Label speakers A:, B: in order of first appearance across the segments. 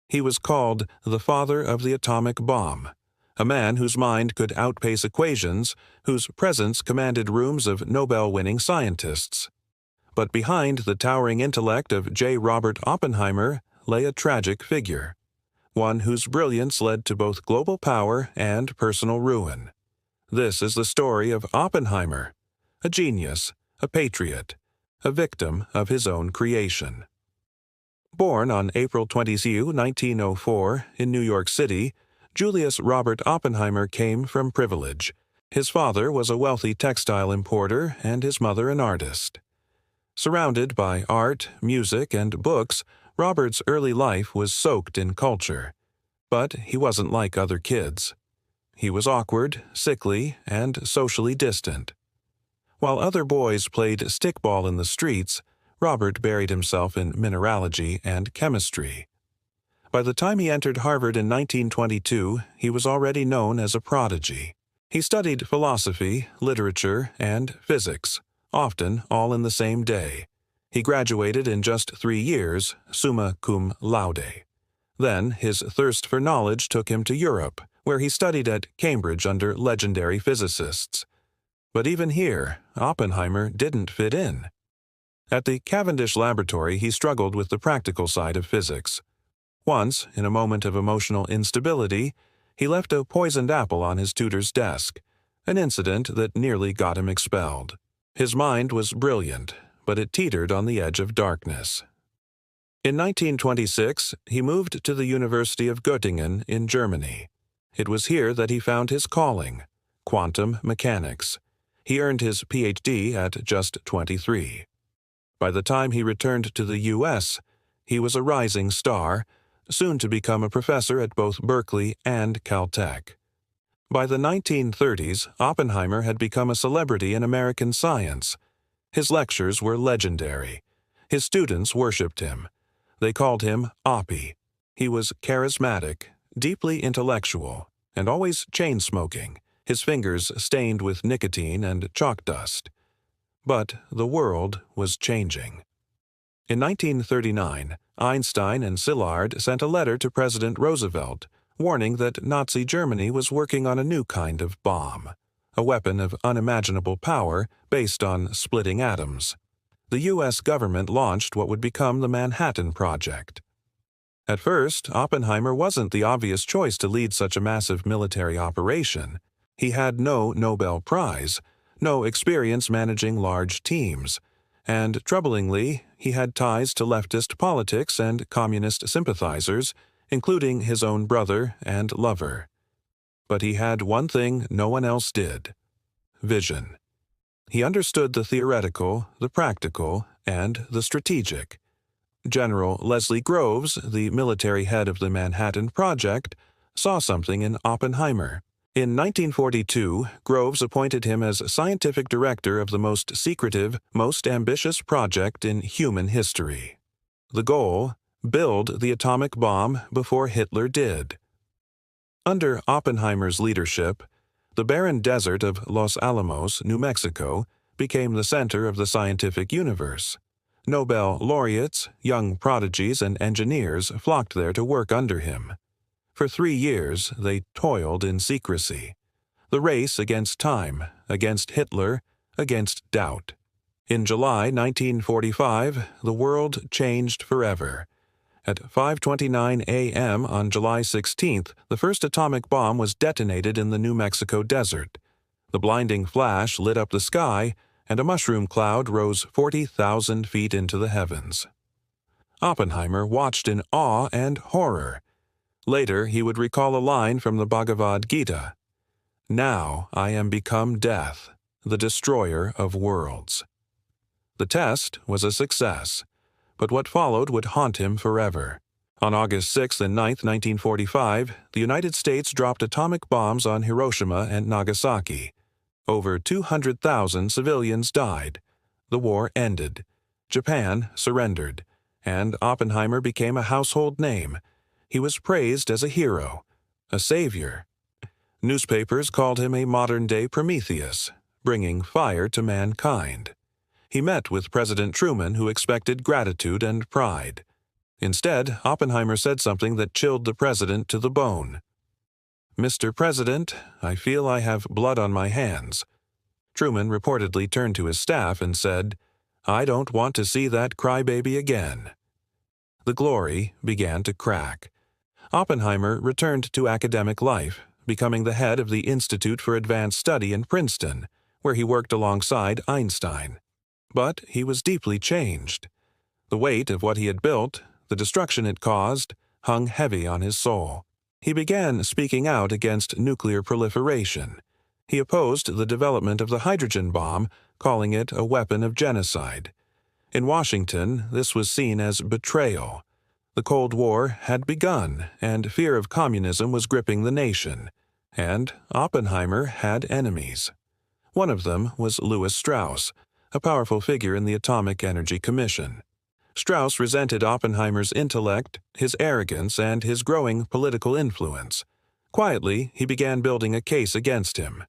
A: He was called the father of the atomic bomb, a man whose mind could outpace equations, whose presence commanded rooms of Nobel-winning scientists. But behind the towering intellect of J. Robert Oppenheimer lay a tragic figure, one whose brilliance led to both global power and personal ruin. This is the story of Oppenheimer, a genius, a patriot, a victim of his own creation. Born on April 22, 1904, in New York City, Julius Robert Oppenheimer came from privilege. His father was a wealthy textile importer and his mother an artist. Surrounded by art, music, and books, Robert's early life was soaked in culture. But he wasn't like other kids. He was awkward, sickly, and socially distant. While other boys played stickball in the streets, Robert buried himself in mineralogy and chemistry. By the time he entered Harvard in 1922, he was already known as a prodigy. He studied philosophy, literature, and physics, often all in the same day. He graduated in just 3 years, summa cum laude. Then his thirst for knowledge took him to Europe, where he studied at Cambridge under legendary physicists. But even here, Oppenheimer didn't fit in. At the Cavendish Laboratory, he struggled with the practical side of physics. Once, in a moment of emotional instability, he left a poisoned apple on his tutor's desk, an incident that nearly got him expelled. His mind was brilliant, but it teetered on the edge of darkness. In 1926, he moved to the University of Göttingen in Germany. It was here that he found his calling, quantum mechanics. He earned his Ph.D. at just 23. By the time he returned to the U.S., he was a rising star, soon to become a professor at both Berkeley and Caltech. By the 1930s, Oppenheimer had become a celebrity in American science. His lectures were legendary. His students worshipped him. They called him Oppie. He was charismatic, deeply intellectual, and always chain-smoking, his fingers stained with nicotine and chalk dust. But the world was changing. In 1939, Einstein and Szilard sent a letter to President Roosevelt, warning that Nazi Germany was working on a new kind of bomb, a weapon of unimaginable power based on splitting atoms. The U.S. government launched what would become the Manhattan Project. At first, Oppenheimer wasn't the obvious choice to lead such a massive military operation. He had no Nobel Prize, no experience managing large teams, and, troublingly, he had ties to leftist politics and communist sympathizers, including his own brother and lover. But he had one thing no one else did: vision. He understood the theoretical, the practical, and the strategic. General Leslie Groves, the military head of the Manhattan Project, saw something in Oppenheimer. In 1942, Groves appointed him as scientific director of the most secretive, most ambitious project in human history. The goal: build the atomic bomb before Hitler did. Under Oppenheimer's leadership, the barren desert of Los Alamos, New Mexico, became the center of the scientific universe. Nobel laureates, young prodigies, and engineers flocked there to work under him. For 3 years, they toiled in secrecy. The race against time, against Hitler, against doubt. In July 1945, the world changed forever. At 5:29 a.m. on July 16th, the first atomic bomb was detonated in the New Mexico desert. The blinding flash lit up the sky, and a mushroom cloud rose 40,000 feet into the heavens. Oppenheimer watched in awe and horror. Later, he would recall a line from the Bhagavad Gita: "Now I am become death, the destroyer of worlds." The test was a success, but what followed would haunt him forever. On August 6 and 9, 1945, the United States dropped atomic bombs on Hiroshima and Nagasaki. Over 200,000 civilians died. The war ended. Japan surrendered, and Oppenheimer became a household name. He was praised as a hero, a savior. Newspapers called him a modern-day Prometheus, bringing fire to mankind. He met with President Truman, who expected gratitude and pride. Instead, Oppenheimer said something that chilled the president to the bone. "Mr. President, I feel I have blood on my hands." Truman reportedly turned to his staff and said, "I don't want to see that crybaby again." The glory began to crack. Oppenheimer returned to academic life, becoming the head of the Institute for Advanced Study in Princeton, where he worked alongside Einstein. But he was deeply changed. The weight of what he had built, the destruction it caused, hung heavy on his soul. He began speaking out against nuclear proliferation. He opposed the development of the hydrogen bomb, calling it a weapon of genocide. In Washington, this was seen as betrayal. The Cold War had begun, and fear of communism was gripping the nation. And Oppenheimer had enemies. One of them was Lewis Strauss, a powerful figure in the Atomic Energy Commission. Strauss resented Oppenheimer's intellect, his arrogance, and his growing political influence. Quietly, he began building a case against him.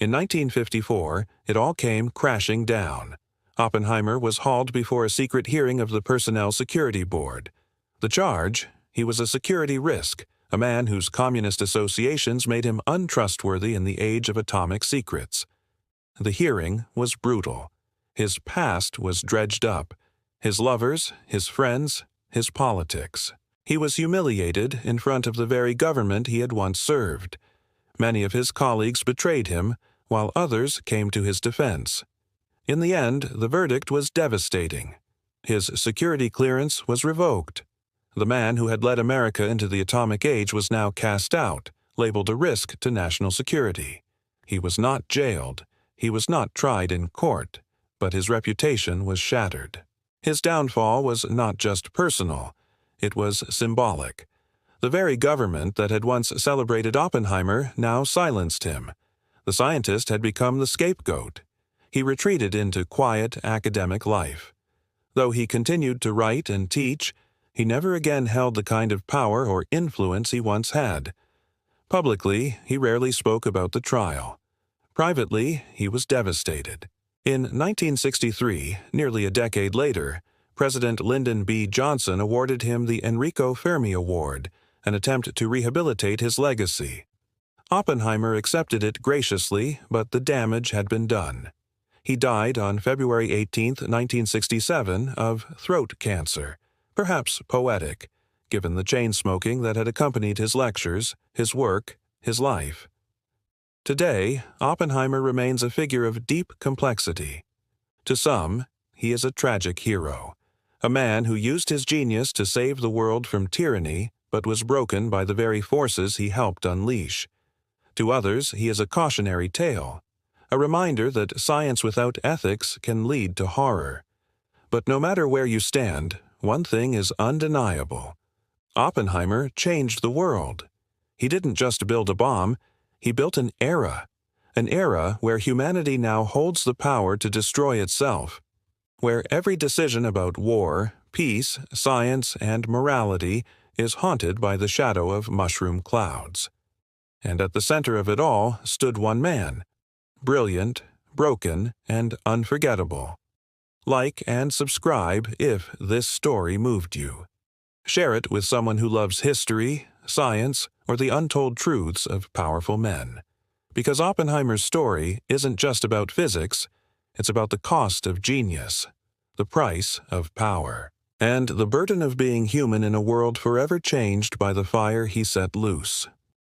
A: In 1954, it all came crashing down. Oppenheimer was hauled before a secret hearing of the Personnel Security Board. The charge? He was a security risk, a man whose communist associations made him untrustworthy in the age of atomic secrets. The hearing was brutal. His past was dredged up. His lovers, his friends, his politics. He was humiliated in front of the very government he had once served. Many of his colleagues betrayed him, while others came to his defense. In the end, the verdict was devastating. His security clearance was revoked. The man who had led America into the atomic age was now cast out, labeled a risk to national security. He was not jailed. He was not tried in court, but his reputation was shattered. His downfall was not just personal, it was symbolic. The very government that had once celebrated Oppenheimer now silenced him. The scientist had become the scapegoat. He retreated into quiet academic life. Though he continued to write and teach, he never again held the kind of power or influence he once had. Publicly, he rarely spoke about the trial. Privately, he was devastated. In 1963, nearly a decade later, President Lyndon B. Johnson awarded him the Enrico Fermi Award, an attempt to rehabilitate his legacy. Oppenheimer accepted it graciously, but the damage had been done. He died on February 18, 1967, of throat cancer, perhaps poetic, given the chain smoking that had accompanied his lectures, his work, his life. Today, Oppenheimer remains a figure of deep complexity. To some, he is a tragic hero, a man who used his genius to save the world from tyranny but was broken by the very forces he helped unleash. To others, he is a cautionary tale, a reminder that science without ethics can lead to horror. But no matter where you stand, one thing is undeniable. Oppenheimer changed the world. He didn't just build a bomb, he built an era where humanity now holds the power to destroy itself, where every decision about war, peace, science, and morality is haunted by the shadow of mushroom clouds. And at the center of it all stood one man, brilliant, broken, and unforgettable. Like and subscribe if this story moved you. Share it with someone who loves history, science, or the untold truths of powerful men. Because Oppenheimer's story isn't just about physics, it's about the cost of genius, the price of power, and the burden of being human in a world forever changed by the fire he set loose.